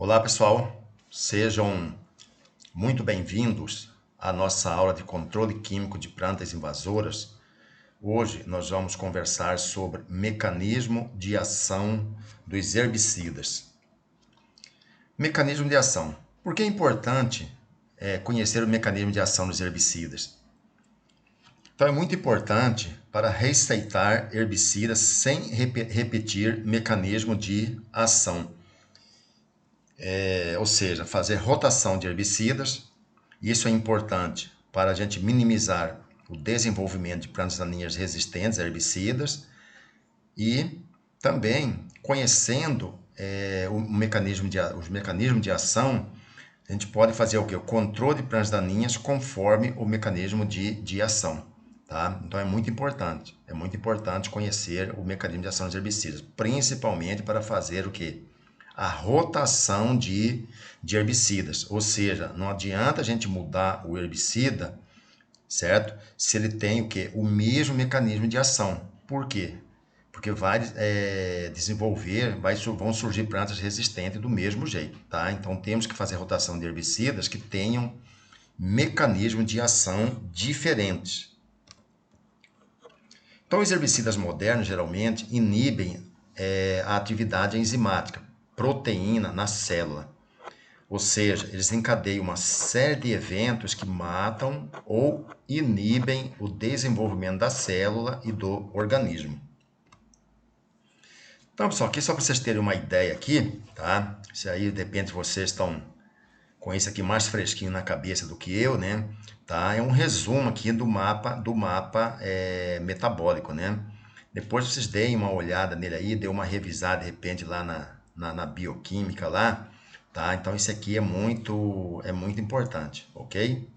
Olá, pessoal. Sejam muito bem-vindos à nossa aula de controle químico de plantas invasoras. Hoje nós vamos conversar sobre mecanismo de ação dos herbicidas. Mecanismo de ação. Por que é importante conhecer o mecanismo de ação dos herbicidas? Então é muito importante para receitar herbicidas sem repetir mecanismo de ação. Ou seja, fazer rotação de herbicidas. Isso é importante para a gente minimizar o desenvolvimento de plantas daninhas resistentes a herbicidas e também conhecendo os mecanismos de ação, a gente pode fazer o quê? O controle de plantas daninhas conforme o mecanismo de ação. Tá? Então é muito importante conhecer o mecanismo de ação dos herbicidas, principalmente para fazer o quê? A rotação de herbicidas, ou seja, não adianta a gente mudar o herbicida, certo? Se ele tem o quê? O mesmo mecanismo de ação. Por quê? Porque vão surgir plantas resistentes do mesmo jeito, tá? Então temos que fazer rotação de herbicidas que tenham mecanismos de ação diferentes. Então os herbicidas modernos geralmente inibem a atividade enzimática, proteína na célula. Ou seja, eles encadeiam uma série de eventos que matam ou inibem o desenvolvimento da célula e do organismo. Então, pessoal, aqui só para vocês terem uma ideia aqui, tá? Se aí, de repente, vocês estão com isso aqui mais fresquinho na cabeça do que eu, né? Tá? É um resumo aqui do mapa metabólico, né? Depois vocês deem uma olhada nele aí, dê uma revisada, de repente, lá na bioquímica lá, tá? Então, isso aqui é muito importante, ok?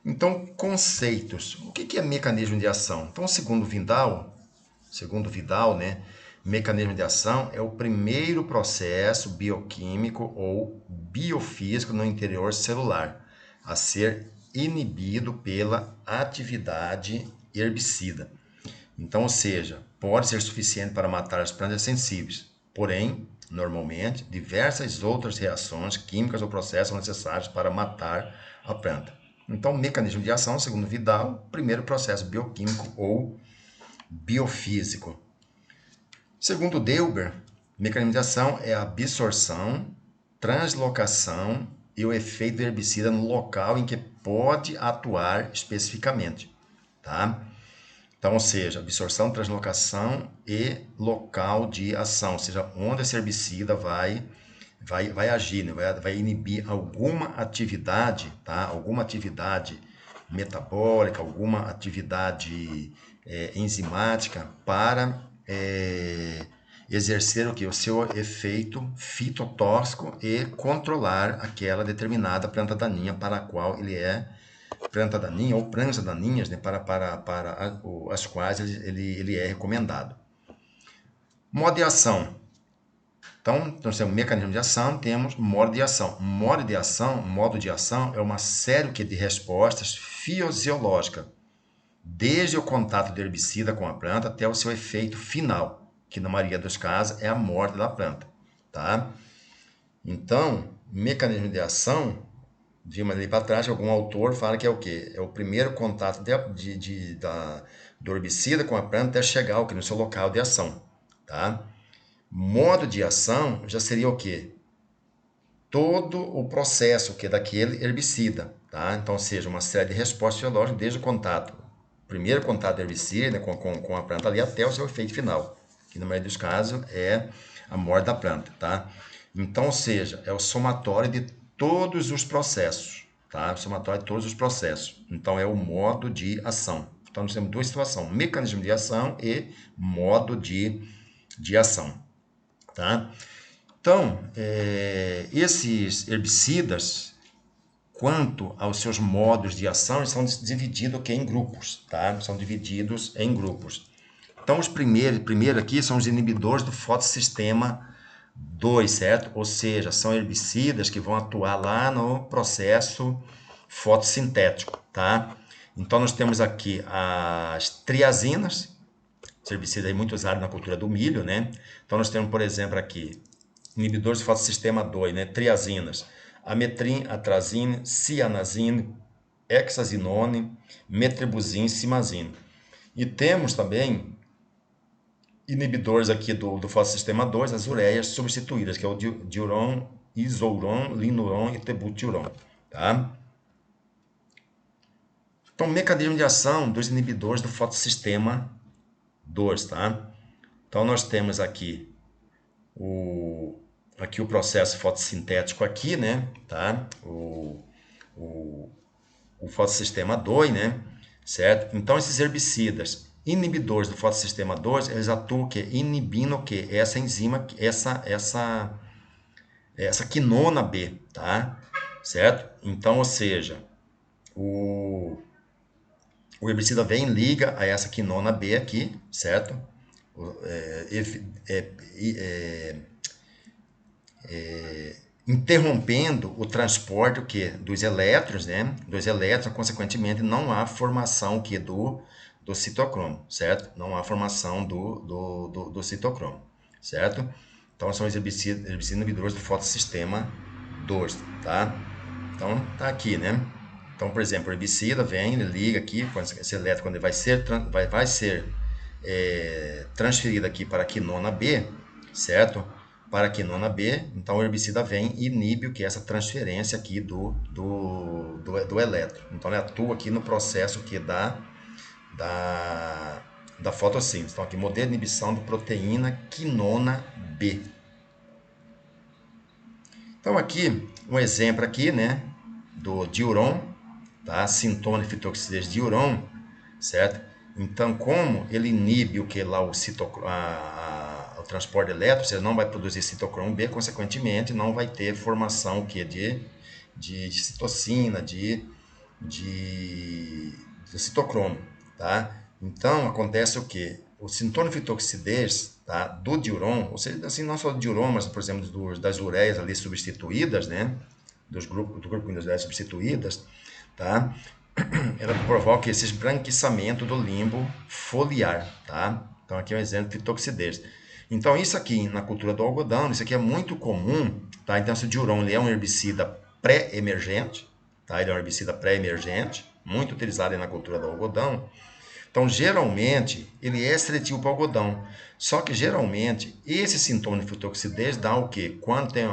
Então, conceitos. O que é mecanismo de ação? Então, segundo Vidal, né, mecanismo de ação é o primeiro processo bioquímico ou biofísico no interior celular a ser inibido pela atividade herbicida. Então, ou seja, pode ser suficiente para matar as plantas sensíveis, porém, normalmente, diversas outras reações químicas ou processos são necessários para matar a planta. Então, o mecanismo de ação, segundo Vidal, primeiro processo bioquímico ou biofísico. Segundo Delber, mecanismo de ação é a absorção, translocação e o efeito do herbicida no local em que pode atuar especificamente, tá? Então, ou seja, absorção, translocação e local de ação, ou seja, onde esse herbicida vai agir, né? vai inibir alguma atividade, tá? Alguma atividade metabólica, alguma atividade enzimática para exercer o que? O seu efeito fitotóxico e controlar aquela determinada planta daninha para a qual ele é planta daninha ou plantas daninhas, né, para as quais ele é recomendado. Modo de ação. Então, nós temos mecanismo de ação, temos modo de ação. Modo de ação é uma série de respostas fisiológicas, desde o contato do herbicida com a planta até o seu efeito final, que na maioria dos casos é a morte da planta, tá? Então, mecanismo de ação, vimos ali para trás, algum autor fala que é o quê? É o primeiro contato do herbicida com a planta até chegar no seu local de ação, tá? Modo de ação já seria o quê? Todo o processo que é daquele herbicida, tá? Então, seja uma série de respostas biológicas desde o contato, primeiro contato do herbicida com a planta ali até o seu efeito final, que na maioria dos casos é a morte da planta, tá? Então, ou seja, é o somatório de todos os processos, tá? O somatório de todos os processos. Então, é o modo de ação. Então, nós temos duas situações, mecanismo de ação e modo de ação, tá? Então, esses herbicidas, quanto aos seus modos de ação, eles são divididos em grupos, tá? São divididos em grupos. Então, os primeiro aqui são os inibidores do fotossistema 2, certo? Ou seja, são herbicidas que vão atuar lá no processo fotossintético, tá? Então, nós temos aqui as triazinas, herbicidas aí muito usados na cultura do milho, né? Então, nós temos, por exemplo, aqui inibidores do fotossistema 2, né? Triazinas, ametrim, atrazine, cianazine, hexazinone, metribuzin, simazine. E temos também inibidores aqui do fotossistema 2, as ureias substituídas, que é o diuron, isouron, linuron e tebutyron, tá? Então, mecanismo de ação dos inibidores do fotossistema 2, tá? Então, nós temos aqui o processo fotossintético aqui, né? Tá? O fotossistema 2, né? Certo? Então, esses herbicidas inibidores do fotossistema 2, eles atuam que inibindo que essa enzima, essa quinona B, tá? Certo? Então, ou seja, o herbicida vem e liga a essa quinona B aqui, certo? Interrompendo o transporte dos elétrons, né? Dos elétrons, consequentemente, não há formação do citocromo, certo? Não há formação do citocromo, certo? Então, são os herbicidas inibidores do fotossistema 2, tá? Então, tá aqui, né? Então, por exemplo, o herbicida vem, ele liga aqui, esse elétron, quando ele vai ser transferido aqui para a quinona B, certo? Para a quinona B, então o herbicida vem e inibe o que é essa transferência aqui do elétron. Então, ele atua aqui no processo que da fotossíntese. Então, aqui, modelo de inibição da proteína quinona B. Então, aqui, um exemplo aqui, né, do diuron, tá? Sintoma de fitoxidase de diuron, certo? Então, como ele inibe o que lá o transporte elétrico, você não vai produzir citocromo B, consequentemente, não vai ter formação o que de citocina, de citocromo, tá? Então, acontece o que? O sintoma de fitoxidase, tá, do diuron, ou seja, assim, não só do diuron, mas, por exemplo, das ureias ali substituídas, né? Do grupo das ureias substituídas, tá? Ela provoca esse esbranquiçamento do limbo foliar, tá? Então, aqui é um exemplo de fitoxidase. Então, isso aqui na cultura do algodão, isso aqui é muito comum, tá? Então, esse diuron, ele é um herbicida pré-emergente, tá? Ele é um herbicida pré-emergente, muito utilizado na cultura do algodão. Então, geralmente, ele é seletivo para o algodão. Só que, geralmente, esse sintoma de fitoxidase dá o quê? Quando tem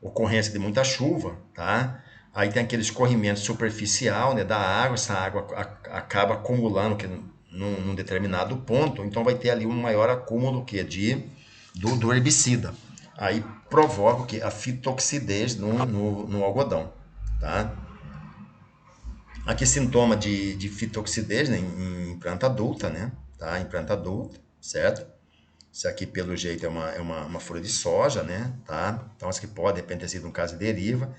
ocorrência de muita chuva, tá? Aí tem aquele escorrimento superficial, né, da água, essa água acaba acumulando num determinado ponto, então vai ter ali um maior acúmulo do herbicida. Aí provoca o que? A fitoxidase no algodão, tá? Aqui sintoma de fitoxidase, né, em planta adulta, né? Tá? Em planta adulta, certo? Isso aqui, pelo jeito, é uma folha de soja, né? Tá? Então, isso aqui pode, de repente, ter sido um caso de deriva.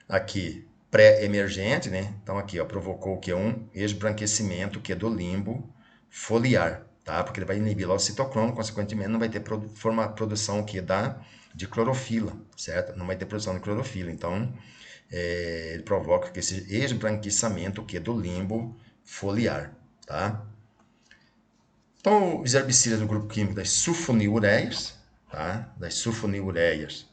Aqui, pré-emergente, né? Então, aqui, ó, provocou o que? Um esbranquecimento que é do limbo foliar, tá? Porque ele vai inibir lá o citocromo, consequentemente, não vai ter produção que de clorofila, certo? Não vai ter produção de clorofila. Então, ele provoca esse esbranquiçamento que é do limbo foliar, tá? Então, os herbicidas do grupo químico das sulfonilureias, tá? Das sulfonilureias.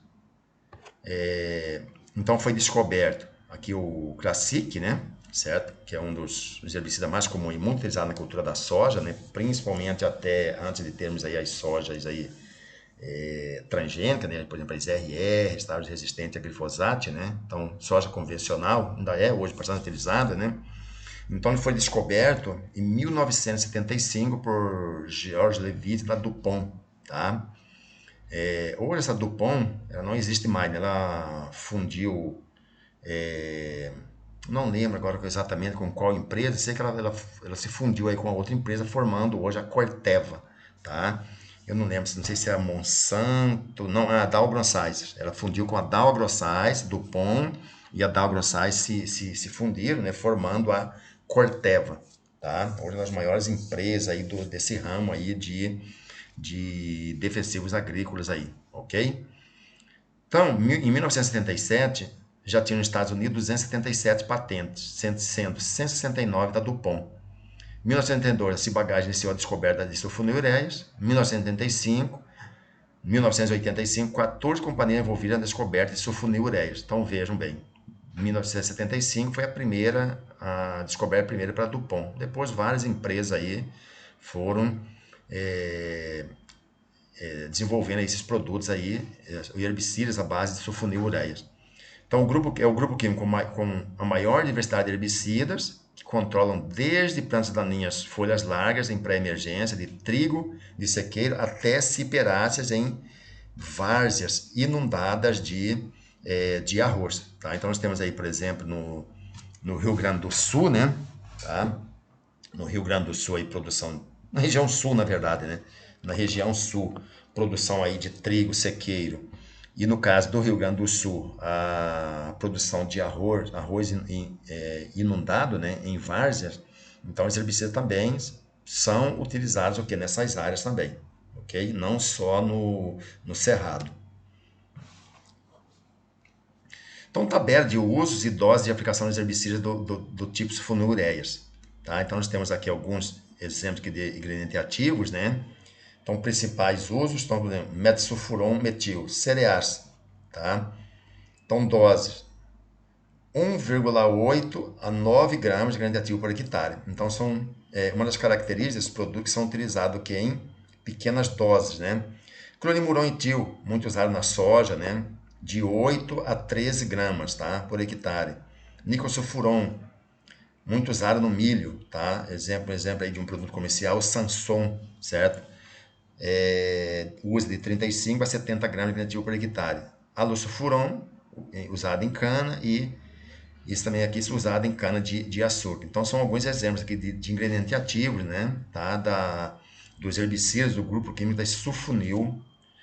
Então, foi descoberto aqui o Classic, né? Certo? Que é um dos herbicidas mais comuns e muito utilizado na cultura da soja, né? Principalmente até antes de termos aí as sojas aí, transgênicas, né? Por exemplo, as RR, estágios resistentes a glifosato, né? Então, soja convencional ainda é hoje bastante utilizada, né? Então, ele foi descoberto em 1975 por Georges Levy da DuPont, tá? Hoje essa DuPont, ela não existe mais, né? Ela fundiu, não lembro agora exatamente com qual empresa, sei que ela se fundiu aí com a outra empresa, formando hoje a Corteva, tá? Eu não lembro, não sei se é a Monsanto, não, a Dow AgroScience. Ela fundiu com a Dow AgroScience, DuPont, e a Dow AgroScience se fundiram, né? Formando a Corteva, tá? Hoje é uma das maiores empresas aí desse ramo aí de defensivos agrícolas aí, ok? Então, em 1977, já tinha nos Estados Unidos 277 patentes, sendo 169 da DuPont. Em 1972, a Ciba-Geigy iniciou a descoberta de sulfonilureias. Em 1975, 1985, 14 companhias envolvidas na descoberta de sulfonilureias. Então vejam bem, 1975 foi a descoberta primeira para DuPont. Depois várias empresas aí foram desenvolvendo esses produtos aí, herbicidas à base de sulfonilureias. Então o grupo é o grupo químico com a maior diversidade de herbicidas, que controlam desde plantas daninhas folhas largas em pré-emergência, de trigo, de sequeiro, até ciperáceas em várzeas inundadas de arroz. Tá? Então nós temos aí, por exemplo, no Rio Grande do Sul, né? Tá? No Rio Grande do Sul, aí, produção, na região sul, na verdade, né? Na região sul, produção aí de trigo, sequeiro. E no caso do Rio Grande do Sul, a produção de arroz inundado, né, em várzeas. Então, os herbicidas também são utilizados o quê? Nessas áreas também, ok? Não só no cerrado. Então, tabela de usos e doses de aplicação dos herbicidas do tipo sulfonilureias. Tá? Então, nós temos aqui alguns exemplos de ingredientes ativos, né? Então, principais usos estão, por exemplo, metsulfuron metil, cereais, tá? Então, doses 1,8 a 9 gramas de grande ativo por hectare. Então, são uma das características desses produtos que são utilizados aqui em pequenas doses, né? Clorimuron etil, muito usado na soja, né? De 8 a 13 gramas, tá? Por hectare. Nicosulfuron, muito usado no milho, tá? Exemplo aí de um produto comercial, Sanson, certo? Usa de 35 a 70 gramas de ativo por hectare. Alusulfuron, usado em cana, e isso também aqui é usado em cana de açúcar. Então são alguns exemplos aqui de ingredientes ativos, né? Tá? Dos herbicidas do grupo químico das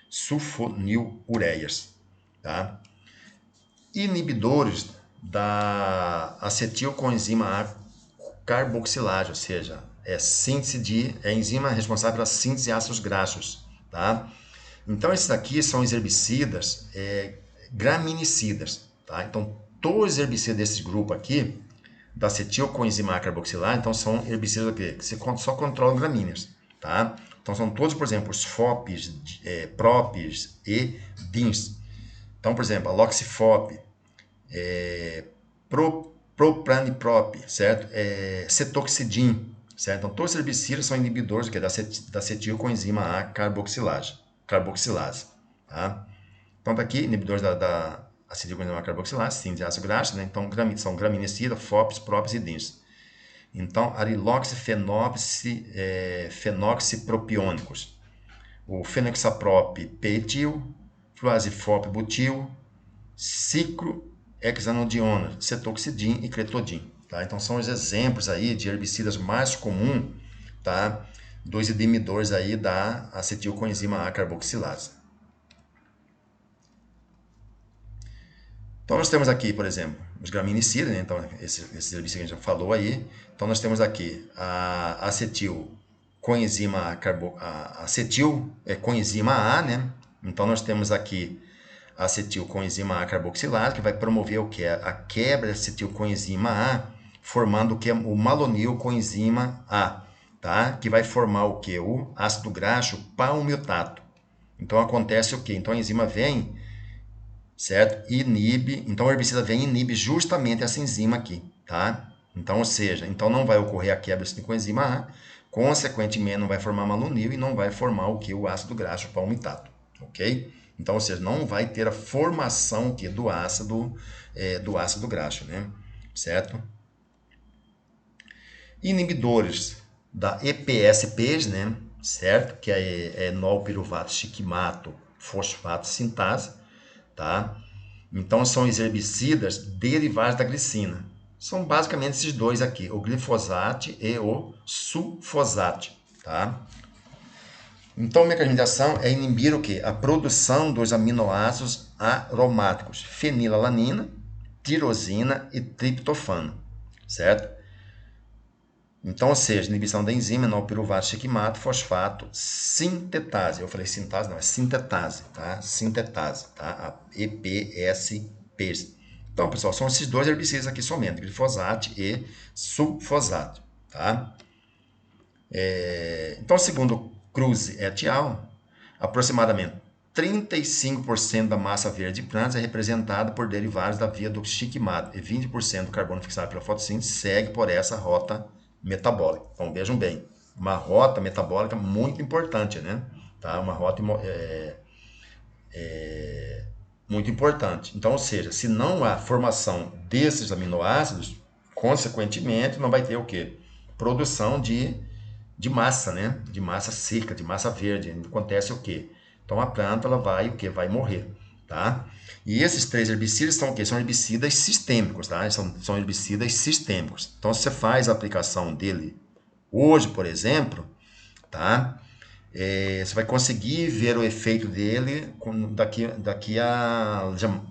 sulfonilureias. Tá? Inibidores da acetilcoenzima A carboxilase, ou seja, é enzima responsável pela síntese de ácidos graxos, tá? Então esses aqui são os herbicidas graminicidas, tá? Então todos os herbicidas desse grupo aqui, da acetilcoenzima A carboxilase, então são herbicidas que só controlam gramíneas, tá? Então são todos, por exemplo, os FOPs, PROPs e DINs. Então, por exemplo, a Loxifop, Propraniprop, certo? Cetoxidin, certo? Então, todos os herbicidas são inibidores da acetilcoenzima A carboxilase, tá? Então, tá aqui, inibidores da acetilcoenzima A carboxilase, síntese de ácido graxo, né? Então, são graminicidas, FOPs, PROPs e DINs. Então, fenoxipropiônicos. O fenoxaprop P-etil, fluazifop butil, ciclohexanodiona, cetoxidin e cletodin. Tá? Então são os exemplos aí de herbicidas mais comuns, tá? Dos inibidores aí da acetilcoenzima A carboxilase. Então nós temos aqui, por exemplo, os graminicidas, né? Então esses herbicidas que a gente já falou aí. Então nós temos aqui a acetilcoenzima A, né? Então nós temos aqui a acetilcoenzima A carboxilase, que vai promover o que? A quebra da acetilcoenzima A, formando o que? O malonilcoenzima A, tá? Que vai formar o que? O ácido graxo palmitato. Então acontece o que? Então a enzima vem, certo? Inibe, então o herbicida vem e inibe justamente essa enzima aqui, tá? Então, ou seja, então não vai ocorrer a quebra da coenzima A, consequentemente não vai formar malonil e não vai formar o que? O ácido graxo palmitato, ok? Então, ou seja, não vai ter a formação que do ácido graxo, né? Certo? Inibidores da EPSPs, né? Certo? Que é enolpiruvato, chiquimato, fosfato sintase, tá? Então são os herbicidas derivados da glicina. São basicamente esses dois aqui, o glifosate e o sulfosate, tá? Então, o mecanismo de ação é inibir o quê? A produção dos aminoácidos aromáticos, fenilalanina, tirosina e triptofano, certo? Então, ou seja, inibição da enzima, enolpiruvato, chiquimato, fosfato, sintetase. Eu falei sintase, não, é sintetase, tá? Sintetase, tá? A EPSPs. Então, pessoal, são esses dois herbicidas aqui somente, glifosate e sulfosato, tá? Então, segundo Cruz et al., aproximadamente 35% da massa verde de plantas é representada por derivados da via do estigmado e 20% do carbono fixado pela fotossíntese segue por essa rota metabólica. Então vejam bem, uma rota metabólica muito importante, né? Tá? Uma rota muito importante. Então, ou seja, se não há formação desses aminoácidos, consequentemente não vai ter o quê? Produção de massa, né? De massa seca, de massa verde. Acontece o quê? Então a planta ela vai o quê? Vai morrer, tá? E esses 3 herbicidas são o quê? São herbicidas sistêmicos, tá? São herbicidas sistêmicos. Então se você faz a aplicação dele hoje, por exemplo, tá? Você vai conseguir ver o efeito dele daqui a,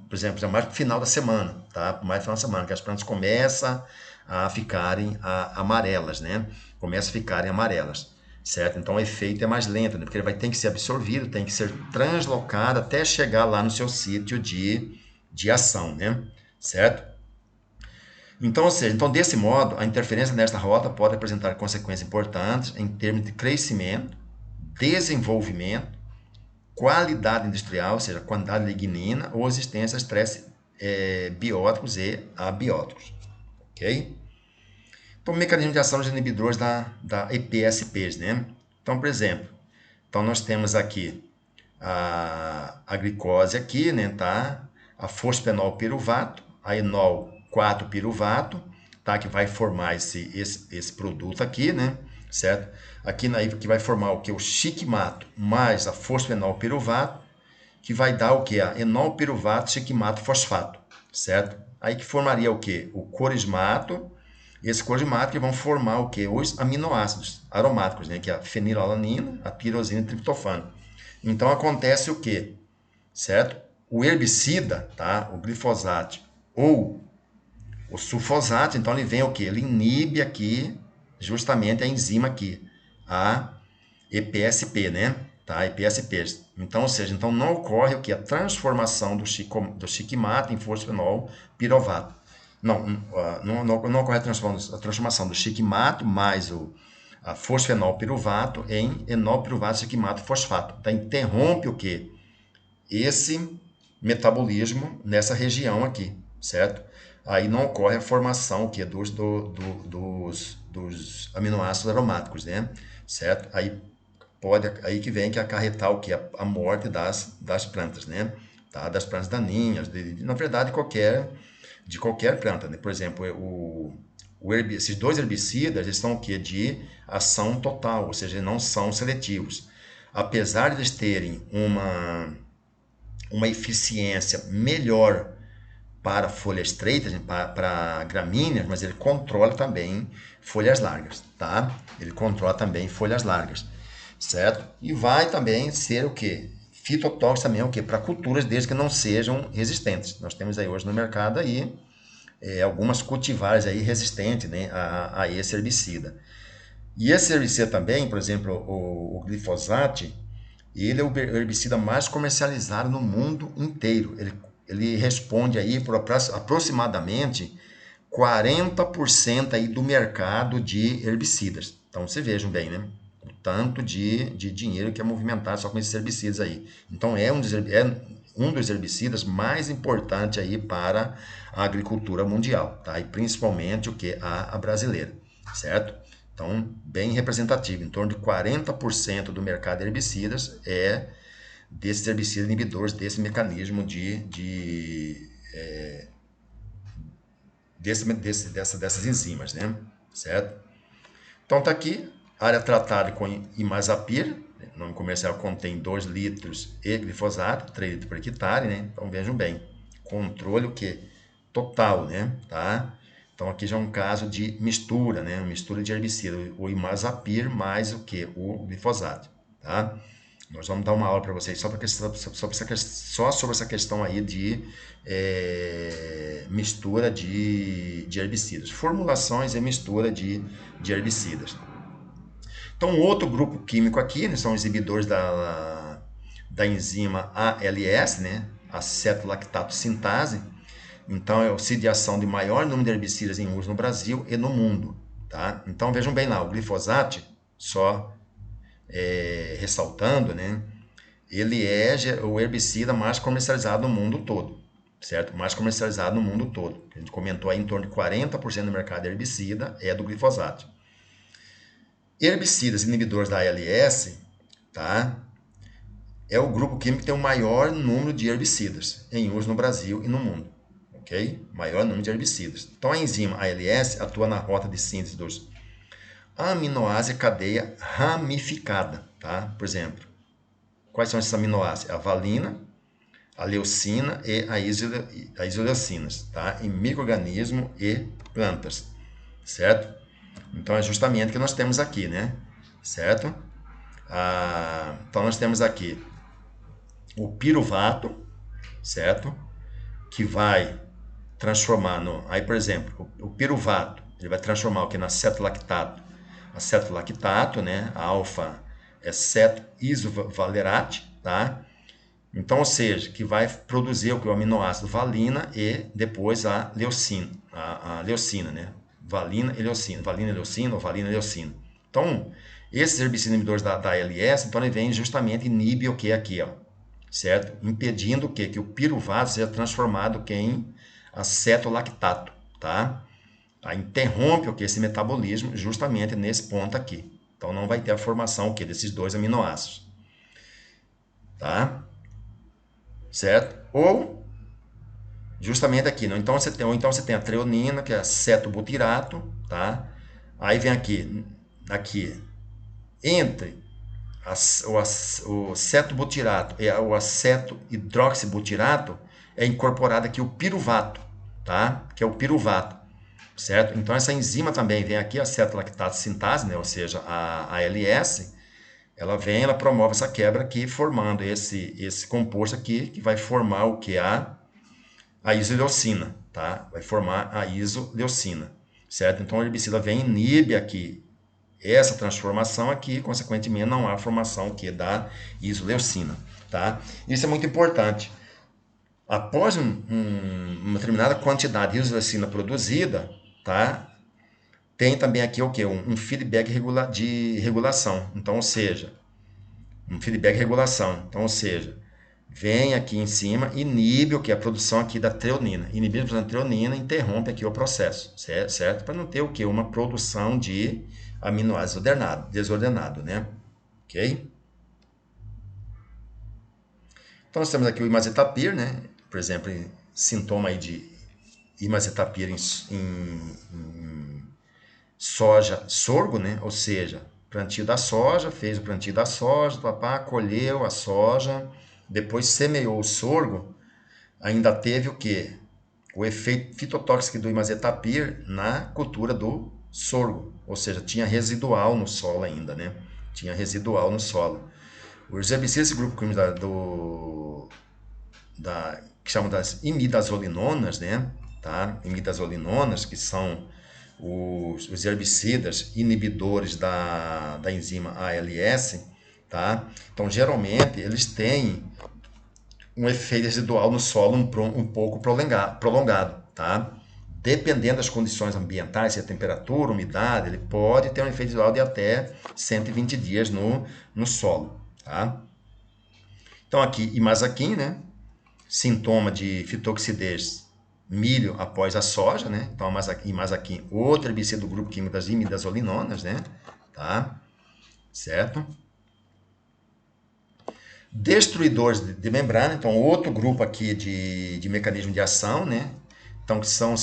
por exemplo, já mais pro final da semana, tá? Mais no final da semana, que as plantas começam a ficarem amarelas, né? Começam a ficarem amarelas, certo? Então o efeito é mais lento, né? Porque ele vai ter que ser absorvido, tem que ser translocado até chegar lá no seu sítio de ação, né? Certo? Então, ou seja, então, desse modo, a interferência nesta rota pode apresentar consequências importantes em termos de crescimento, desenvolvimento, qualidade industrial, ou seja, quantidade de lignina ou existência de estresse bióticos e abióticos. Ok? Então, mecanismo de ação dos inibidores da EPSPs, né? Então, por exemplo, então nós temos aqui a glicose aqui, né, tá? A fosfenol piruvato, a enol 4 piruvato, tá? Que vai formar esse produto aqui, né? Certo? Aqui que vai formar o que? O shikmato mais a fosfenol piruvato, que vai dar o que? A enol piruvato shikmato fosfato, certo? Aí que formaria o que? O corismato. Esse corismato que vão formar o que? Os aminoácidos aromáticos, né? Que é a fenilalanina, a tirosina e o triptofano. Então acontece o que? Certo? O herbicida, tá? O glifosato ou o sulfosato, então ele vem o que? Ele inibe aqui justamente a enzima aqui, a EPSP, né? Tá? EPSPs. Então, ou seja, então não ocorre o que? A transformação do shikmato em fosfenol piruvato. Não ocorre a transformação do shikmato mais a fosfenol piruvato em enol piruvato shikmato fosfato. Então, interrompe o que? Esse metabolismo nessa região aqui, certo? Aí não ocorre a formação o que? Dos aminoácidos aromáticos, né? Certo? Aí que vem que acarretar o que? A morte das plantas, né? Tá? Das plantas daninhas, na verdade, de qualquer planta, né? Por exemplo, esses 2 herbicidas eles são o que? De ação total, ou seja, não são seletivos. Apesar de eles terem uma eficiência melhor para folhas estreitas, para gramíneas, mas ele controla também folhas largas, tá? Ele controla também folhas largas, certo? E vai também ser o que? Fitotóxico também é o que? Para culturas desde que não sejam resistentes. Nós temos aí hoje no mercado aí algumas cultivares aí resistentes, né, a esse herbicida. E esse herbicida também, por exemplo, o glifosato, ele é o herbicida mais comercializado no mundo inteiro. Ele responde aí por aproximadamente 40% aí do mercado de herbicidas. Então, vocês vejam bem, né? O tanto de dinheiro que é movimentado só com esses herbicidas aí. Então, é um dos herbicidas mais importantes aí para a agricultura mundial, tá? E principalmente o que? A brasileira, certo? Então, bem representativo. Em torno de 40% do mercado de herbicidas é desses herbicidas inibidores desse mecanismo dessas enzimas, né? Certo? Então tá aqui, área tratada com imazapir, nome comercial contém 2 litros e glifosato, 3 litros por hectare, né? Então vejam bem, controle o que? Total, né? Tá? Então aqui já é um caso de mistura, né? Mistura de herbicida, o imazapir mais o que? O glifosato, tá? Nós vamos dar uma aula para vocês só sobre essa questão aí de mistura de herbicidas. Formulações e mistura de herbicidas. Então, outro grupo químico aqui, né, são os inibidores da enzima ALS, né, aceto-lactato sintase. Então, é o sítio de ação de maior número de herbicidas em uso no Brasil e no mundo. Tá? Então, vejam bem lá, o glifosato, só ressaltando, né, ele é o herbicida mais comercializado no mundo todo, certo? Mais comercializado no mundo todo. A gente comentou aí em torno de 40% do mercado de herbicida é do glifosato. Herbicidas inibidores da ALS, tá? É o grupo químico que tem o maior número de herbicidas em uso no Brasil e no mundo, ok? Maior número de herbicidas. Então a enzima ALS atua na rota de síntese dos aminoácidos cadeia ramificada, tá? Por exemplo, quais são esses aminoácidos? A valina, a leucina e a isoleucinas, tá? Em micro-organismos e plantas, certo? Então é justamente o que nós temos aqui, né? Certo? Então nós temos aqui o piruvato, certo? Que vai transformar no... Aí, por exemplo, o piruvato, ele vai transformar o que? No acetolactato. Acetolactato, né? A alfa é ceto-isovalerate, tá? Então, ou seja, que vai produzir o aminoácido valina e depois a leucina, a leucina, né? Valina e leucina ou valina e leucina. Então, esses herbicidas inibidores da ALS, então ele vem justamente inibe o que aqui, ó, certo? Impedindo o quê? Que o piruvato seja transformado em acetolactato, tá? Aí interrompe o que? Esse metabolismo justamente nesse ponto aqui. Então não vai ter a formação o que? Desses dois aminoácidos, tá? Certo? Ou justamente aqui, não? Então você tem a treonina, que é acetobutirato, tá? Aí vem aqui entre o acetobutirato e o acetohidroxibutirato é incorporado aqui o piruvato, tá? Que é o piruvato, certo? Então essa enzima também vem aqui, a acetolactato sintase, né? Ou seja, a ALS, ela promove essa quebra aqui, formando esse composto aqui, que vai formar o que? A isoleucina, tá? Vai formar a isoleucina, certo? Então o herbicida vem e inibe aqui essa transformação aqui, consequentemente não há formação que da isoleucina, tá? Isso é muito importante. Após uma determinada quantidade de isoleucina produzida, tá? Tem também aqui o que? Um feedback de regulação. Então, ou seja, um feedback de regulação. Então, ou seja, vem aqui em cima, inibe o que? A produção aqui da treonina. Inibir a produção da treonina, interrompe aqui o processo, certo? Para não ter o que? Uma produção de aminoácidos desordenado, né? Ok? Então, nós temos aqui o imazetapir, né? Por exemplo, sintoma aí de imazetapir em soja, sorgo, né? Ou seja, plantio da soja, fez o plantio da soja, papá, colheu a soja, depois semeou o sorgo, ainda teve o quê? O efeito fitotóxico do imazetapir na cultura do sorgo, ou seja, tinha residual no solo ainda, né? Tinha residual no solo. Os herbicidas desse grupo que chamam das imidazolinonas, né? Tá? Imidazolinonas, que são os herbicidas inibidores da enzima ALS, tá? Então, geralmente, eles têm um efeito residual no solo um pouco prolongado, tá? Dependendo das condições ambientais, se a temperatura, umidade, ele pode ter um efeito residual de até 120 dias no solo, tá? Então, aqui, imazaquim, né? Sintoma de fitoxidez, milho após a soja, né? Então, imazaquim, outro herbicida do grupo químico das imidazolinonas, né? Tá? Certo? Destruidores de membrana, então outro grupo aqui de mecanismo de ação, né? Então, que são,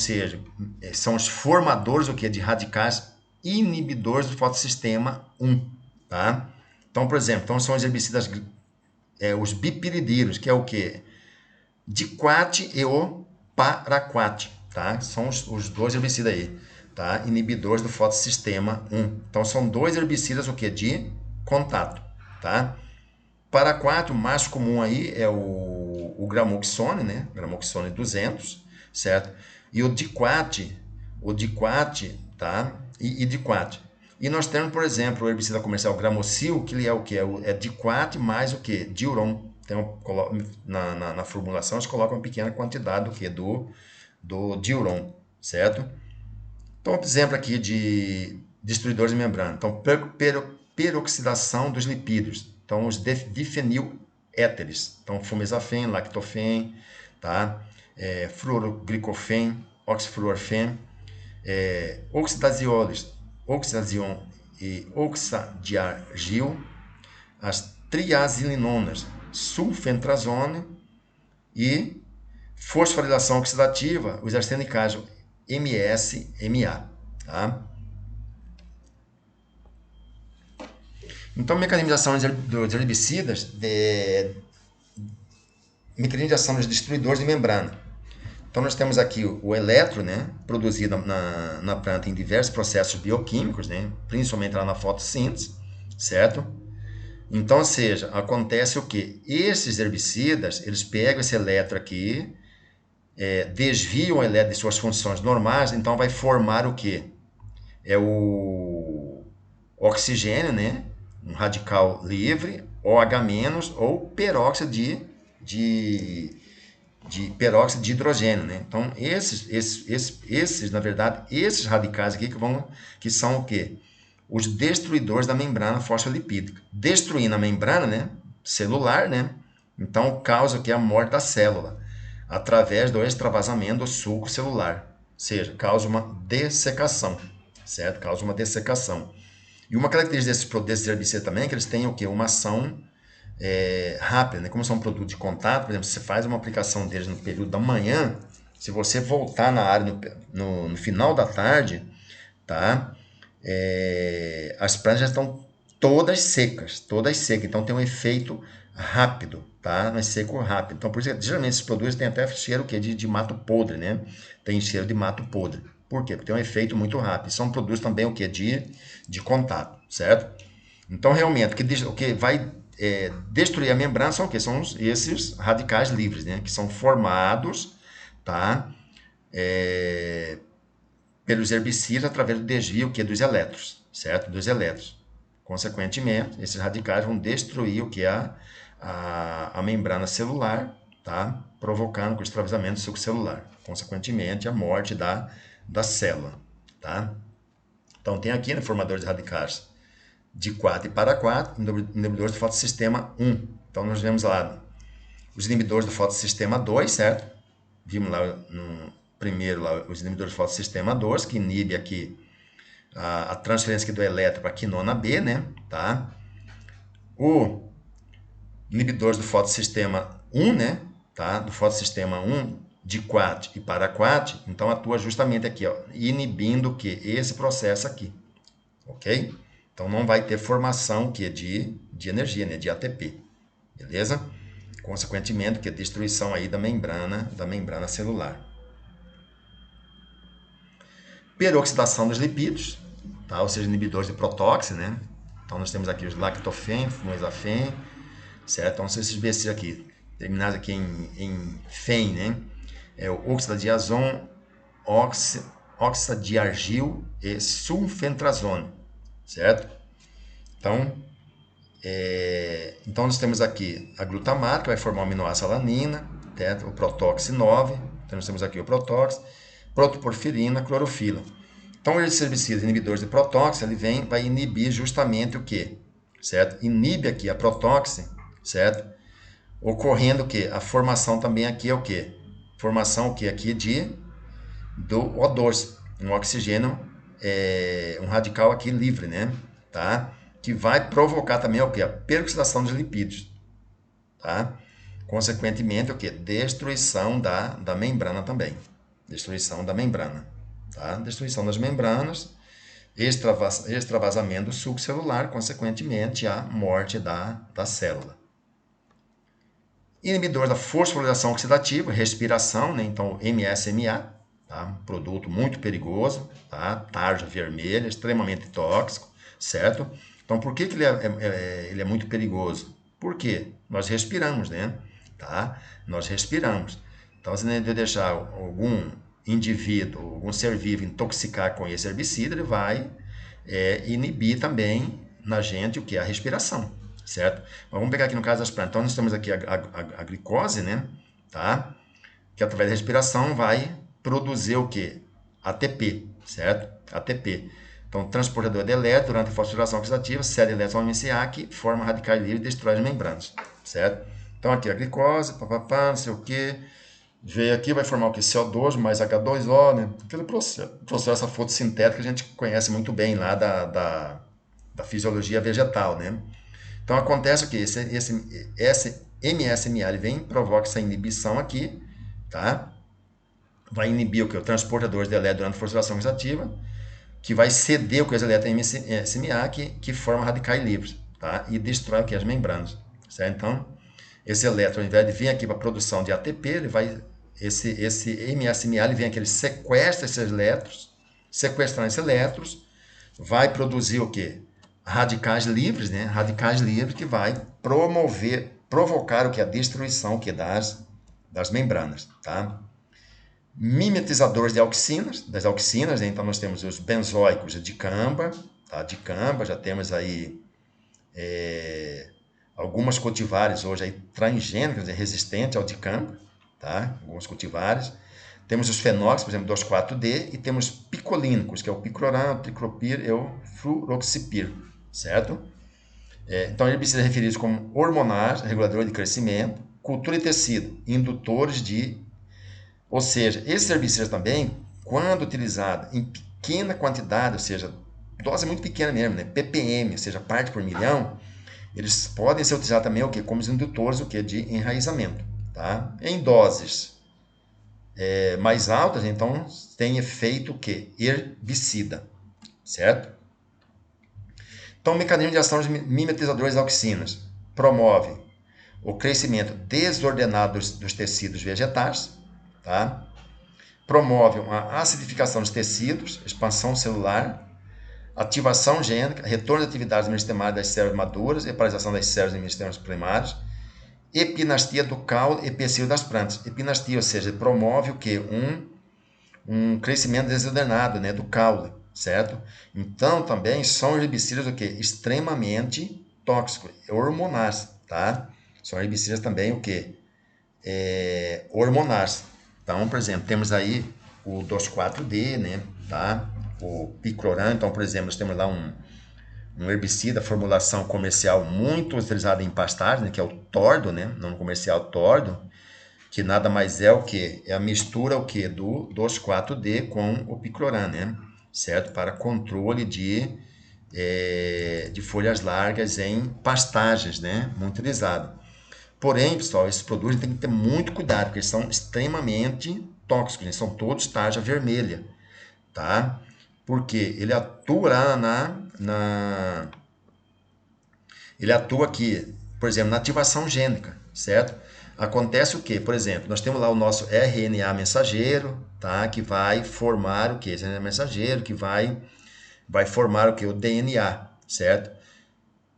são os formadores o quê? De radicais inibidores do fotossistema 1, tá? Então, por exemplo, então são os herbicidas, os bipiridinos, que é o quê? Diquat e o paraquat, tá? São os dois herbicidas aí, tá? Inibidores do fotossistema 1. Então, são dois herbicidas o quê? De contato, tá? Paraquat, o mais comum aí é o gramoxone, né? Gramoxone 200, certo? E o diquat, tá? E diquat. E nós temos, por exemplo, o herbicida comercial Gramocil, que ele é o que? É diquat mais o que? Diuron. Então, na formulação, eles colocam uma pequena quantidade do que? Do diuron, certo? Então, um exemplo aqui de destruidores de membrana. Então, peroxidação dos lipídios. Então, os difenil éteres. Então, fumesafen, lactofen, tá? Fluoroglicofen, oxifluorfen, oxidazioles, oxidazion e oxadiargil, as triazilinonas, sulfentrazone e fosforilação oxidativa, os arsenicatos MS-MA. Tá? Então, mecanismo de ação dos herbicidas, mecanismo de ação dos destruidores de membrana. Então, nós temos aqui o eletro, né, produzido na planta em diversos processos bioquímicos, né, principalmente lá na fotossíntese, certo? Então, ou seja, acontece o quê? Esses herbicidas, eles pegam esse eletro aqui, desviam o eletro de suas funções normais, então vai formar o quê? É o oxigênio, né? Um radical livre, OH- ou peróxido de peróxido de hidrogênio, né? Então, na verdade, esses radicais aqui que são o quê? Os destruidores da membrana fosfolipídica. Destruindo a membrana, né, celular, né? Então, causa que a morte da célula através do extravasamento do sulco celular. Ou seja, causa uma dessecação, certo? Causa uma dessecação. E uma característica desses herbicidas também é que eles têm o quê? Uma ação rápida, né? Como são produtos de contato, por exemplo, você faz uma aplicação deles no período da manhã, se você voltar na área no final da tarde, tá? As plantas já estão todas secas, então tem um efeito rápido, tá? Um seco rápido. Então, por isso, geralmente esses produtos têm até cheiro de mato podre, né? Tem cheiro de mato podre. Por quê? Porque tem um efeito muito rápido. São produtos também o quê? De contato, certo? Então, realmente, o que vai destruir a membrana são o quê? São esses radicais livres, né? Que são formados, tá? Pelos herbicidas através do desvio que é dos elétrons, certo? Dos elétrons. Consequentemente, esses radicais vão destruir o que é a membrana celular, tá? Provocando o extravasamento do suco celular. Consequentemente, a morte da célula, tá? Então, tem aqui, né, formadores de radicais de 4 e para 4, inibidores do fotossistema 1. Então, nós vemos lá os inibidores do fotossistema 2, certo? Vimos lá primeiro lá, os inibidores do fotossistema 2, que inibe aqui a transferência aqui do elétron para a quinona B, né? Tá? O inibidores do fotossistema 1, né? Tá? Do fotossistema 1 de 4 e para 4, então atua justamente aqui, ó, inibindo o que? Esse processo aqui, ok? Então não vai ter formação que de energia, né? De ATP, beleza? Consequentemente, que é destruição aí da membrana celular. Peroxidação dos lipídios, tá? Ou seja, inibidores de protóxido, né? Então nós temos aqui os lactofen, fumesafen, certo? Então esses BC aqui, terminados aqui em fen, né? É o oxidadiazon, oxadiargil e sulfentrazone, certo? Então nós temos aqui a glutamato, que vai formar o aminoácido alanina, certo? O protóxido 9, então nós temos aqui o protóxido, protoporfirina, clorofila. Então, esses herbicidas inibidores de protóxido, ele vai inibir justamente o que? Certo? Inibe aqui a protóxido, certo? Ocorrendo o que? A formação também aqui é o que? Formação o que? Aqui do O2, um oxigênio, um radical aqui livre, né? Tá? Que vai provocar também o que? A peroxidação dos lipídios, tá? Consequentemente, o que? Destruição da membrana também. Destruição da membrana, tá? Destruição das membranas, extravasamento do suco celular, consequentemente, a morte da célula. Inibidor da fosforilação oxidativa, respiração, né? Então, MSMA, tá? Produto muito perigoso, tá? Tarja vermelha, extremamente tóxico, certo? Então, por que ele é muito perigoso? Porque nós respiramos, né? Tá? Nós respiramos. Então, se ele deixar algum indivíduo, algum ser vivo intoxicar com esse herbicida, ele vai inibir também na gente o que é a respiração, certo? Mas vamos pegar aqui no caso das plantas. Então, nós temos aqui a glicose, né? Tá? Que através da respiração vai produzir o que? ATP, certo? ATP. Então, transportador de elétron durante a fosforilação oxidativa, cede elétron ao MCA, que forma radicais livres e destrói as membranas, certo? Então aqui a glicose, papapá, não sei o que, veio aqui, vai formar o que? CO2 mais H2O, né? Aquele processo fotossintético que a gente conhece muito bem lá da fisiologia vegetal, né? Então acontece o que? Esse MSMA ele vem, provoca essa inibição aqui, tá? Vai inibir o que? O transportador de elétrons durante a fosforilação oxidativa, que vai ceder o que? Os elétrons MSMA, que forma radicais livres, tá? E destrói o que? As membranas, certo? Então, esse elétron, ao invés de vir aqui para a produção de ATP, ele vai, esse MSMA, ele vem aqui, ele sequestra esses elétrons, sequestrando esses elétrons, vai produzir o quê? Radicais livres, né? Radicais livres que vai provocar o que? A destruição o que? Das membranas, tá? Mimetizadores de auxinas, das auxinas, né? Então nós temos os benzoicos de dicamba, tá? Dicamba, já temos aí algumas cultivares hoje aí transgênicas, resistentes ao dicamba, tá? Alguns cultivares. Temos os fenóxicos, por exemplo, 2,4-D, e temos picolínicos, que é o picloram, triclopir e o fluroxipir, certo? Então, herbicidas referidos como hormonais, reguladores de crescimento, cultura e tecido, indutores de... Ou seja, esses herbicidas também, quando utilizados em pequena quantidade, ou seja, dose muito pequena mesmo, né? ppm, ou seja, parte por milhão, eles podem ser utilizados também o quê? Como os indutores o quê? De enraizamento. Tá? Em doses mais altas, então, tem efeito o quê? Herbicida. Certo? Então, o mecanismo de ação de mimetizadores de auxinas promove o crescimento desordenado dos tecidos vegetais, tá? Promove uma acidificação dos tecidos, expansão celular, ativação gênica, retorno de atividades meristemares das células maduras e paralisação das células meristemas primários, epinastia do caule e pecíolo das plantas. Epinastia, ou seja, promove o que? Um crescimento desordenado, né, do caule, certo? Então, também são herbicidas o que? Extremamente tóxicos, hormonais, tá? São herbicidas também o que? Hormonais. Então, por exemplo, temos aí o 2,4-D, né, tá? O picloram, então, por exemplo, nós temos lá um herbicida, formulação comercial muito utilizada em pastagem, né, que é o tordo, né, não comercial tordo, que nada mais é o que? É a mistura o que? Do 2,4-D com o picloram, né, certo? Para controle de folhas largas em pastagens, né, muito utilizado. Porém, pessoal, esses produtos tem que ter muito cuidado, porque eles são extremamente tóxicos, eles são todos tarja vermelha, tá? Porque ele atua lá ele atua aqui, por exemplo, na ativação gênica, certo? Acontece o que? Por exemplo, nós temos lá o nosso RNA mensageiro, tá? Que vai formar o que? Esse RNA mensageiro que vai formar o que? O DNA, certo?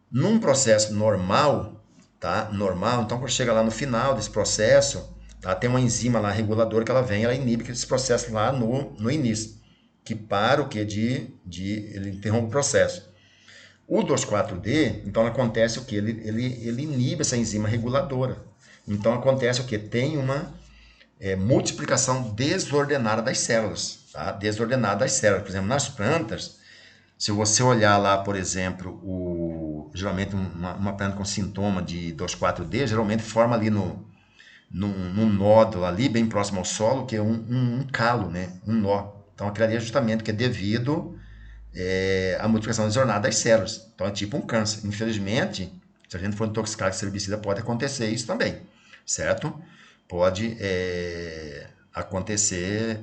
Num processo normal, tá? Normal, então quando chega lá no final desse processo, tá? Tem uma enzima lá reguladora que ela vem, ela inibe esse processo lá no início, que para o que? Ele interrompe o processo. O 2,4-D, então acontece o que? Ele inibe essa enzima reguladora. Então acontece o que? Tem uma multiplicação desordenada das células. Tá? Desordenada das células. Por exemplo, nas plantas, se você olhar lá, por exemplo, geralmente uma planta com sintoma de 2,4-D, geralmente forma ali num nódulo ali, bem próximo ao solo, que é um calo, né? Um nó. Então aquilo ali é justamente que é devido a multiplicação desordenada das células. Então é tipo um câncer. Infelizmente, se a gente for intoxicado com herbicida, pode acontecer isso também, certo? Pode acontecer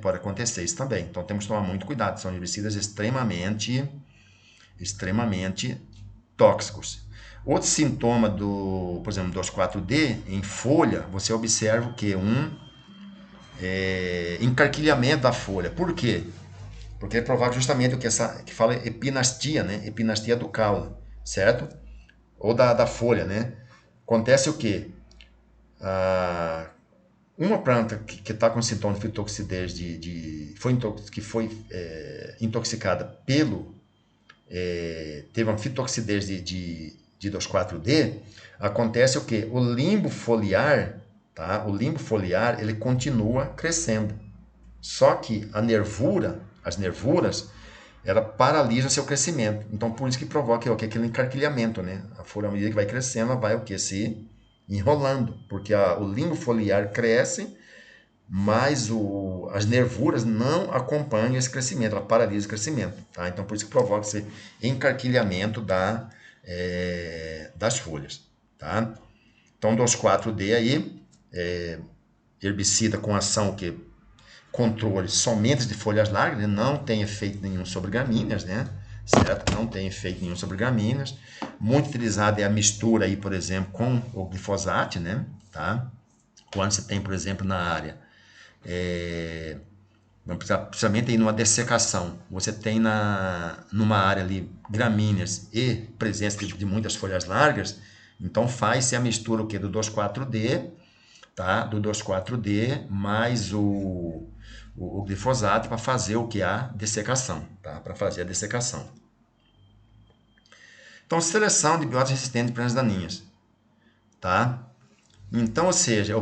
isso também. Então temos que tomar muito cuidado. São herbicidas extremamente tóxicos. Outro sintoma por exemplo, 2,4-D, em folha, você observa o que? Encarquilhamento da folha. Por quê? Porque é provoca justamente o que fala epinastia, né? Epinastia do caule, certo? Ou da folha, né? Acontece o quê? Uma planta que está com sintoma de fitotoxidez, que foi intoxicada teve uma fitotoxidez de 2,4-D, acontece o quê? O limbo foliar, tá? O limbo foliar, ele continua crescendo. Só que as nervuras, ela paralisa seu crescimento. Então, por isso que provoca aquele encarquilhamento, né? A folha, à medida que vai crescendo, ela vai se enrolando, porque o limbo foliar cresce, mas as nervuras não acompanham esse crescimento, ela paralisa o crescimento. Tá? Então, por isso que provoca esse encarquilhamento das folhas. Tá? Então, 2,4-D aí, herbicida com ação que controle somente de folhas largas, né? Não tem efeito nenhum sobre gramíneas, né? Certo? Não tem efeito nenhum sobre gramíneas. Muito utilizado é a mistura aí, por exemplo, com o glifosato, né? Tá? Quando você tem, por exemplo, na área, principalmente aí numa dessecação, você tem numa área ali gramíneas e presença de muitas folhas largas, então faz-se a mistura o quê? Do 2,4-D, tá? Do 2,4-D mais o glifosato para fazer o que? A dessecação, tá? Para fazer a dessecação. Então, seleção de biotas resistentes de plantas daninhas, tá? Então, ou seja, foi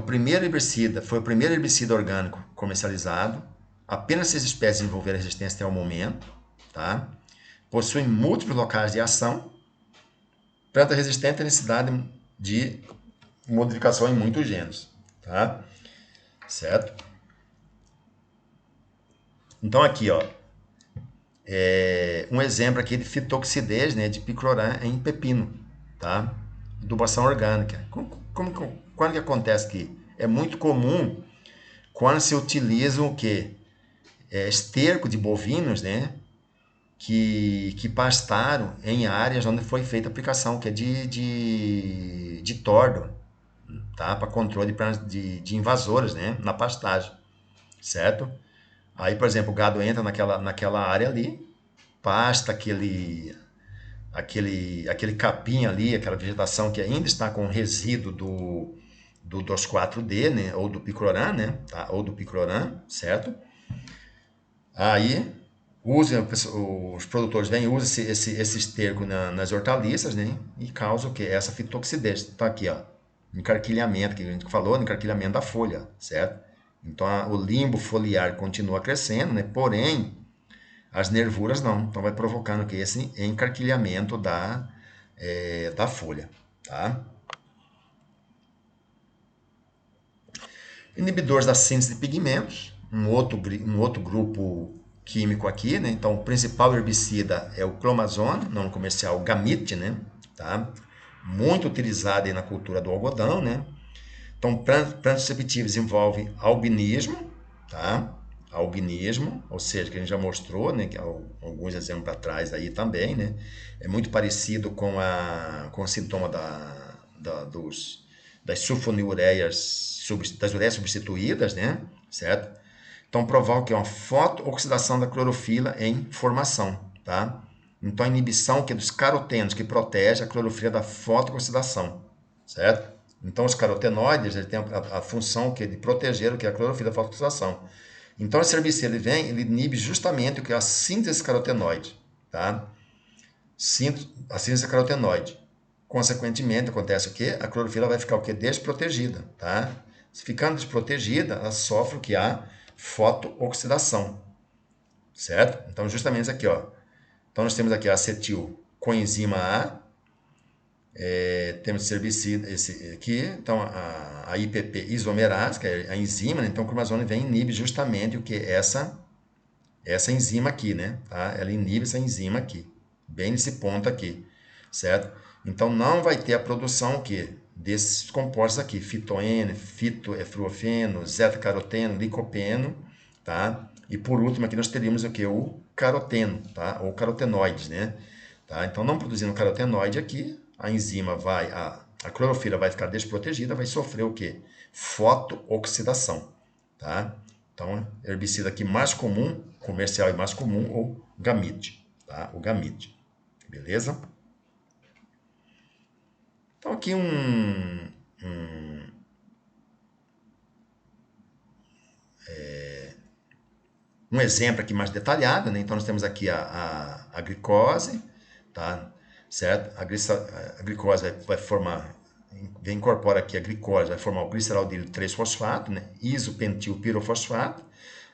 o primeiro herbicida orgânico comercializado. Apenas 6 espécies desenvolveram resistência até o momento, tá? Possui múltiplos locais de ação. Planta resistente tem necessidade de modificação em muitos genes, tá? Certo? Então, aqui, ó, um exemplo aqui de fitoxidez, né, de picloram em pepino, tá? Adubação orgânica. Quando que acontece aqui? É muito comum quando se utiliza o quê? Esterco de bovinos, né, que pastaram em áreas onde foi feita a aplicação, que é de tordo, tá? Para controle de invasoras, né, na pastagem, certo? Aí, por exemplo, o gado entra naquela área ali, pasta aquele capim ali, aquela vegetação que ainda está com resíduo do 2,4-D, né, ou do picloram, né, tá? Ou do picloram, certo? Aí os produtores vêm usam esse esterco nas hortaliças, né, e causa o que? Essa fitoxidez. Então aqui, ó, encarquilhamento, que a gente falou, encarquilhamento da folha, certo? Então o limbo foliar continua crescendo, né, porém as nervuras não. Então vai provocando que esse encarquilhamento da folha, tá? Inibidores da síntese de pigmentos, um outro grupo químico aqui, né? Então, o principal herbicida é o clomazone, não comercial, o gamit, né? Tá? Muito utilizado aí na cultura do algodão, né? Então, plantas susceptíveis envolvem albinismo, tá? Albinismo, ou seja, que a gente já mostrou, né? Que alguns exemplos atrás aí também, né? É muito parecido com o sintoma das sulfonilureias, das ureias substituídas, né? Certo? Então, provoca que é uma fotooxidação da clorofila em formação, tá? Então, a inibição que é dos carotenos, que protege a clorofila da fotooxidação, certo? Então, os carotenoides ele têm a função que é de proteger o que é a clorofila da fotooxidação. Então, esse herbicida ele inibe justamente o que é a síntese carotenoide, tá? A síntese carotenoide. Consequentemente, acontece o quê? A clorofila vai ficar o quê? Desprotegida, tá? Ficando desprotegida, ela sofre o que? A fotooxidação, certo? Então, justamente isso aqui, ó. Então, nós temos aqui a acetil coenzima A, temos esse herbicida, esse aqui, então a IPP isomerase, que é a enzima, né? Então, o cromazone vem e inibe justamente o que? Essa enzima aqui, né? Tá? Ela inibe essa enzima aqui, bem nesse ponto aqui, certo? Então, não vai ter a produção o quê? Desses compostos aqui, fitoeno, fitoefluorofeno, zeta-caroteno, licopeno, tá? E por último aqui nós teríamos o que? O caroteno, tá? Ou carotenoides, né? Tá? Então, não produzindo carotenoide aqui, a enzima a clorofila vai ficar desprotegida, vai sofrer o quê? Fotooxidação, tá? Então, herbicida aqui mais comum, comercial e mais comum, o gamit, tá? O gamit, beleza? Então, aqui um exemplo aqui mais detalhado, né? Então, nós temos aqui a glicose, tá? Certo? A glicose vai formar, incorpora aqui a glicose, vai formar o gliceraldílio 3-fosfato, né? Isopentilpirofosfato.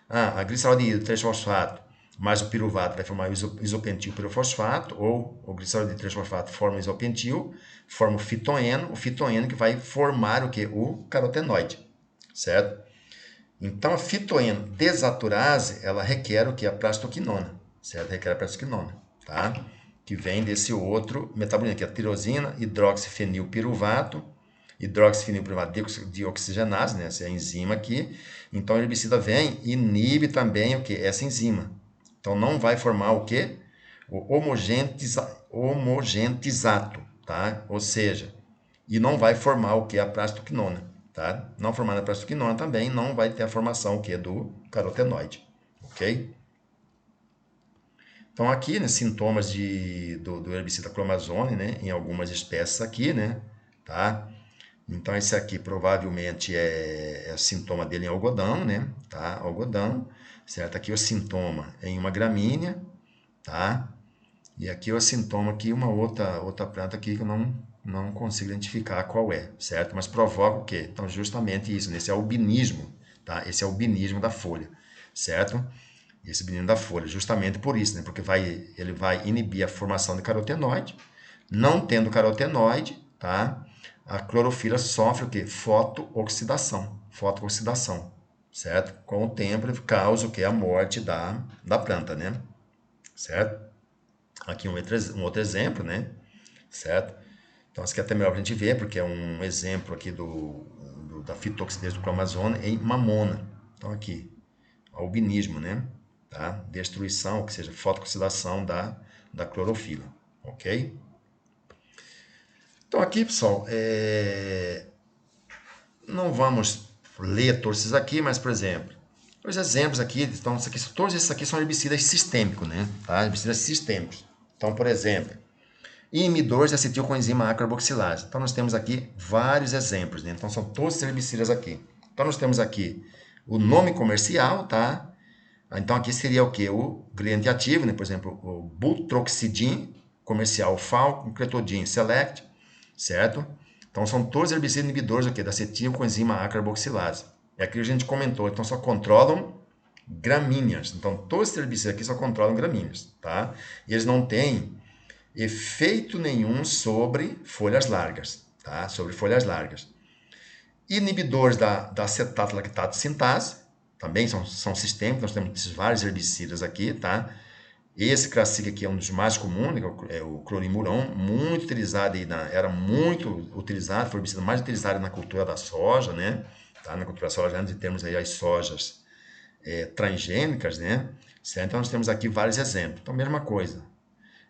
A gliceraldílio 3-fosfato mais o piruvato vai formar o isopentil pirofosfato, ou o glicerol de 3-fosfato forma o isopentil, forma o fitoeno que vai formar o que? O carotenoide, certo? Então, a fitoeno desaturase, ela requer o que? A prastoquinona, certo? Requer a prastoquinona, tá? Que vem desse outro metabolismo, que é a tirosina, hidroxifenilpiruvato, dioxigenase, né? Essa é a enzima aqui. Então, o herbicida vem e inibe também o que? Essa enzima. Então, não vai formar o que? O homogentizato, tá? Ou seja, e não vai formar o que? A prastoquinona, tá? Não formando a prastoquinona também, não vai ter a formação o que? Do carotenoide, ok? Então, aqui, né, sintomas do herbicida clomazone, né? Em algumas espécies aqui, né? Tá? Então, esse aqui provavelmente é sintoma dele em algodão, né? Tá? Algodão, certo? Aqui o sintoma é em uma gramínea, tá? E aqui o sintoma aqui, uma outra planta aqui que eu não consigo identificar qual é, certo? Mas provoca o quê? Então, justamente isso, esse albinismo, tá? Esse albinismo da folha, certo? Esse albinismo da folha, justamente por isso, né? Porque ele vai inibir a formação de carotenoide. Não tendo carotenoide, tá? A clorofila sofre o quê? Fotooxidação, certo? Com o tempo ele causa o quê? A morte da planta, né? Certo? Aqui um outro exemplo, né? Certo? Então, isso aqui é até melhor para a gente ver, porque é um exemplo aqui da fitoxidase do clomazone em mamona. Então, aqui, albinismo, né? Tá? Destruição, que seja fotooxidação da clorofila, ok? Então, aqui, pessoal, não vamos ler todos esses aqui, mas, por exemplo, os exemplos aqui, então, todos esses aqui são herbicidas sistêmicos, né? Tá? Herbicidas sistêmicos. Então, por exemplo, inibidores de acetilcoenzima A carboxilase. Então, nós temos aqui vários exemplos, né? Então, são todos os herbicidas aqui. Então, nós temos aqui o nome comercial, tá? Então, aqui seria o quê? O ingrediente ativo, né? Por exemplo, o butroxidin, comercial Falcon, cletodin Select, certo? Então, são todos herbicidas inibidores do quê? Da acetilcoenzima A carboxilase. É aquilo que a gente comentou. Então, só controlam gramíneas. Então, todos esses herbicidas aqui só controlam gramíneas, tá? E eles não têm efeito nenhum sobre folhas largas, tá? Sobre folhas largas. Inibidores da acetato lactato sintase, também são sistêmicos, nós temos vários herbicidas aqui, tá? Esse Crassic aqui é um dos mais comuns, é o clorimuron, muito utilizado era muito utilizado, foi o herbicida mais utilizado na cultura da soja, né? Tá? Na cultura da soja, antes de termos aí as sojas transgênicas, né? Certo? Então, nós temos aqui vários exemplos. Então, mesma coisa.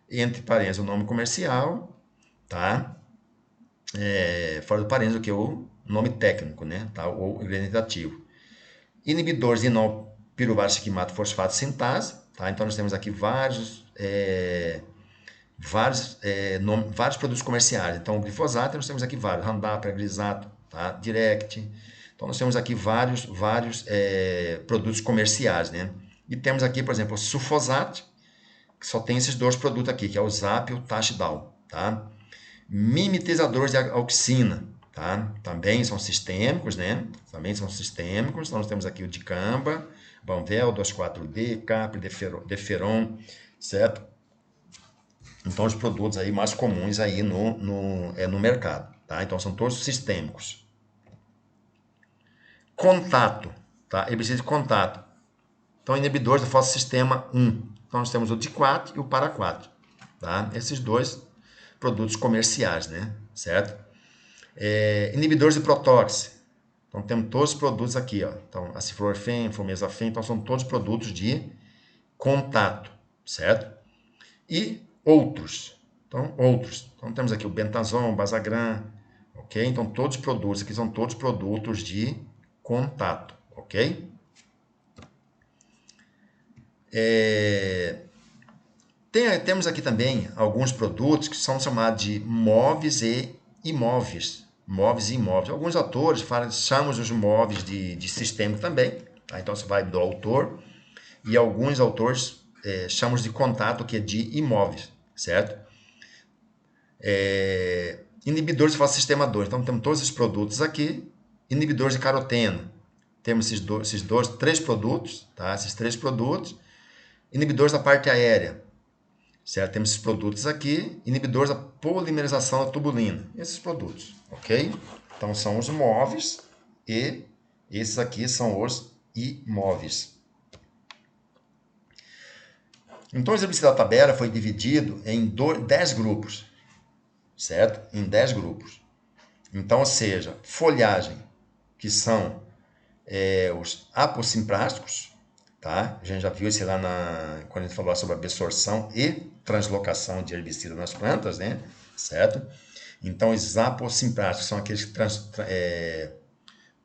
Entre parênteses, o nome comercial, tá? Fora do parênteses, o que é o nome técnico, né? Tá? Ou ingrediente ativo. Inibidores de inolpiruvato xiquemato fosfato sintase, tá? Então, nós temos aqui vários produtos comerciais. Então, o glifosato, nós temos aqui vários. Roundup, Aglisato, tá? Direct. Então, nós temos aqui vários produtos comerciais, né? E temos aqui, por exemplo, o sulfosato, que só tem esses dois produtos aqui, que é o Zap e o Tachidal, tá? Mimetizadores de auxina, tá? Também são sistêmicos, né? Também são sistêmicos. Então, nós temos aqui o Dicamba, Banvel, 2,4-D, Capri, Deferon, certo? Então, os produtos aí mais comuns aí no mercado, tá? Então, são todos sistêmicos. Contato, tá? Herbicida de contato. Então, inibidores do fotossistema 1. Então, nós temos o Diquat e o Paraquat, tá? Esses dois produtos comerciais, né? Certo? Inibidores de protóxido. Então, temos todos os produtos aqui, ó. Então, aciflorfen, flumesafen, então são todos produtos de contato, certo? E outros. Então, outros. Então, temos aqui o Bentazon, Basagran, ok? Então, todos os produtos aqui são todos produtos de contato, ok? Temos aqui também alguns produtos que são chamados de móveis e imóveis. Móveis e imóveis. Alguns autores chamam os móveis de sistêmico também. Tá? Então, você vai do autor. E alguns autores chamam de contato, que é de imóveis, certo? Inibidores de fotossistema 2. Então, temos todos esses produtos aqui. Inibidores de caroteno. Temos três produtos, tá? Esses três produtos. inibidores da parte aérea, certo? Temos esses produtos aqui, inibidores da polimerização da tubulina, esses produtos, ok? Então, são os móveis e esses aqui são os imóveis. Então, o herbicida da tabela foi dividido em 10 grupos, certo? Em 10 grupos. Então, ou seja, folhagem, que são os aposimprásticos, tá? A gente já viu isso lá quando a gente falou sobre absorção e translocação de herbicida nas plantas, né? Certo? Então, os aposimprásticos são aqueles que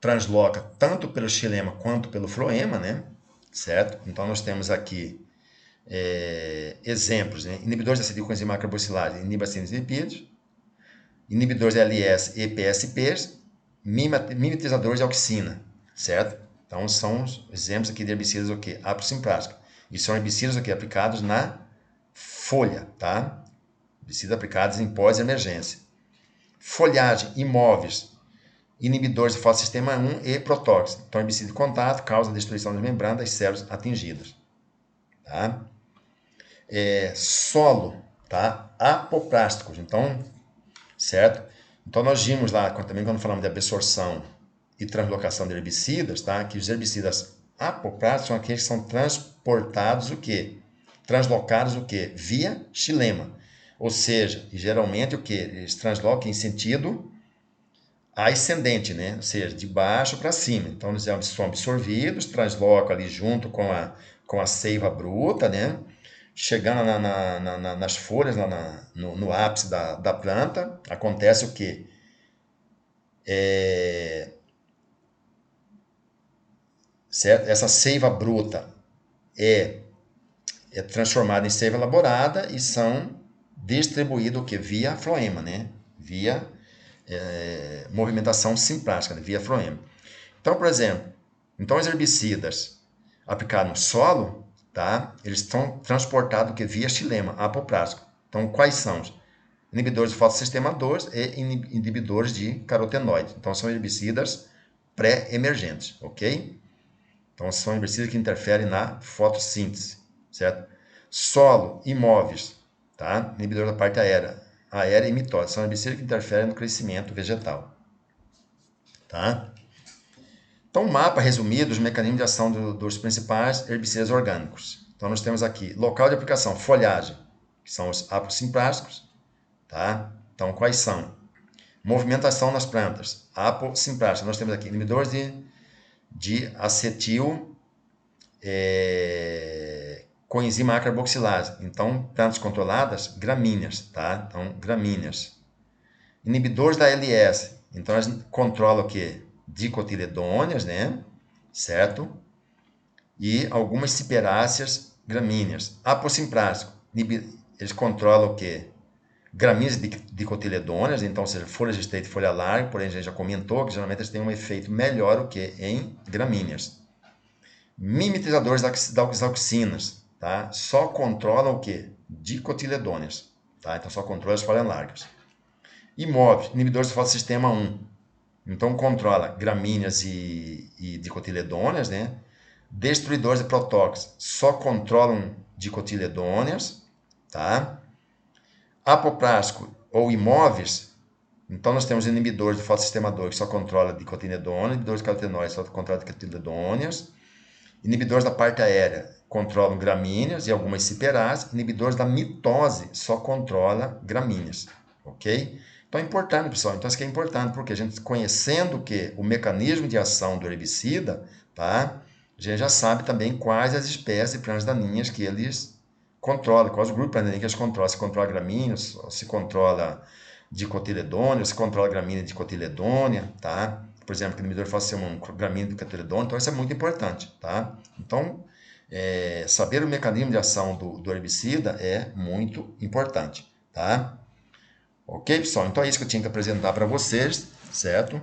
transloca tanto pelo xilema quanto pelo floema, né? Certo? Então, nós temos aqui exemplos, né? Inibidores de acetilcoenzima carboxilase, inibacenos lipídios, inibidores de LS e PSPs, mimetizadores de auxina, certo? Então, são os exemplos aqui de herbicidas o quê? Aposimprásticos. E são herbicidas o quê? Aplicados na folha, tá? Herbicidas aplicados em pós-emergência. Folhagem, imóveis, inibidores de fotossistema 1 e protóxicos. Então, herbicida de contato causa destruição das membranas das células atingidas. Tá? Solo, tá? Apoplásticos. Então, certo? Então, nós vimos lá, também quando falamos de absorção e translocação de herbicidas, tá? Que os herbicidas apoplásticos são aqueles que são transportados o quê? Translocados o quê? Via xilema. Ou seja, geralmente o quê? Eles translocam em sentido ascendente, né? Ou seja, de baixo para cima. Então, eles são absorvidos, translocam ali junto com a seiva bruta, né? Chegando nas folhas, lá no ápice da planta, acontece o quê? Certo? Essa seiva bruta é transformada em seiva elaborada e são distribuídos o quê? Via floema, né? Via movimentação simplástica, né? Via floema. Então, por exemplo, os herbicidas aplicados no solo, tá? Eles estão transportados que via xilema apoplástico. Então, quais são? Inibidores de fotossistema 2 e inibidores de carotenoide. Então, são herbicidas pré-emergentes, ok? Então, são herbicidas que interferem na fotossíntese, certo? Solo, imóveis, tá? Inibidor da parte aérea e mitose. São herbicidas que interferem no crescimento vegetal, tá? Então, um mapa resumido dos mecanismos de ação dos principais herbicidas orgânicos. Então, nós temos aqui local de aplicação, folhagem, que são os aposimprásticos, tá? Então, quais são? Movimentação nas plantas, aposimprásticos. Nós temos aqui inibidores de acetil coenzima A carboxilase. Então, plantas controladas, gramíneas, tá? Então, gramíneas. Inibidores da LS. Então, elas controlam o quê? Dicotiledôneas, né? Certo? E algumas ciperáceas gramíneas. Apossimprástico. Eles controlam o quê? Gramíneas dicotiledôneas, então, ou seja, folhas estreitas e folha larga, porém, a gente já comentou que geralmente eles têm um efeito melhor o que em gramíneas. Mimetizadores das auxinas, tá? Só controlam o que? Dicotiledôneas, tá? Então, só controla as folhas largas. Imóveis, inibidores do fotossistema 1. Então, controla gramíneas e dicotiledôneas, né? Destruidores de protóxicos, só controlam dicotiledôneas, tá? Apoplástico ou imóveis, então nós temos inibidores do fotossistema 2 que só controla dicotiledôneas, inibidores de carotenoides só controlam dicotiledôneas, inibidores da parte aérea controlam gramíneas e algumas ciperáceas, inibidores da mitose só controla gramíneas, ok? Então é importante, pessoal, então isso aqui é importante, porque a gente conhecendo o mecanismo de ação do herbicida, tá? A gente já sabe também quais as espécies de plantas daninhas que eles controlam, quais os grupos de plantas daninhas que eles controlam, se controla gramíneas, se controla dicotiledônea, se controla gramínea dicotiledônea, tá? Por exemplo, que o inibidor faça ser um gramínea dicotiledônea, então isso é muito importante, tá? Então, saber o mecanismo de ação do herbicida é muito importante, tá? Ok, pessoal? Então é isso que eu tinha que apresentar para vocês, certo?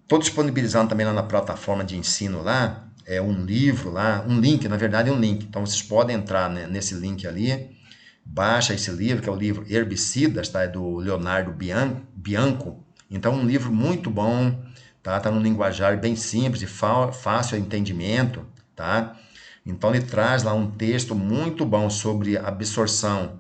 Estou disponibilizando também lá na plataforma de ensino lá, um livro lá, um link, na verdade é um link. Então vocês podem entrar, né, nesse link ali, baixa esse livro, que é o livro Herbicidas, tá? É do Leonardo Bianco. Então, um livro muito bom, tá? Tá num linguajar bem simples e fácil de entendimento, tá? Então ele traz lá um texto muito bom sobre absorção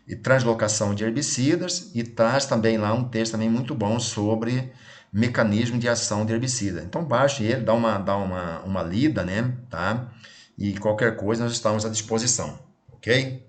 e translocação de herbicidas e traz também lá um texto também muito bom sobre mecanismo de ação de herbicida. Então baixe ele, dá uma lida, né? Tá? E qualquer coisa nós estamos à disposição, ok?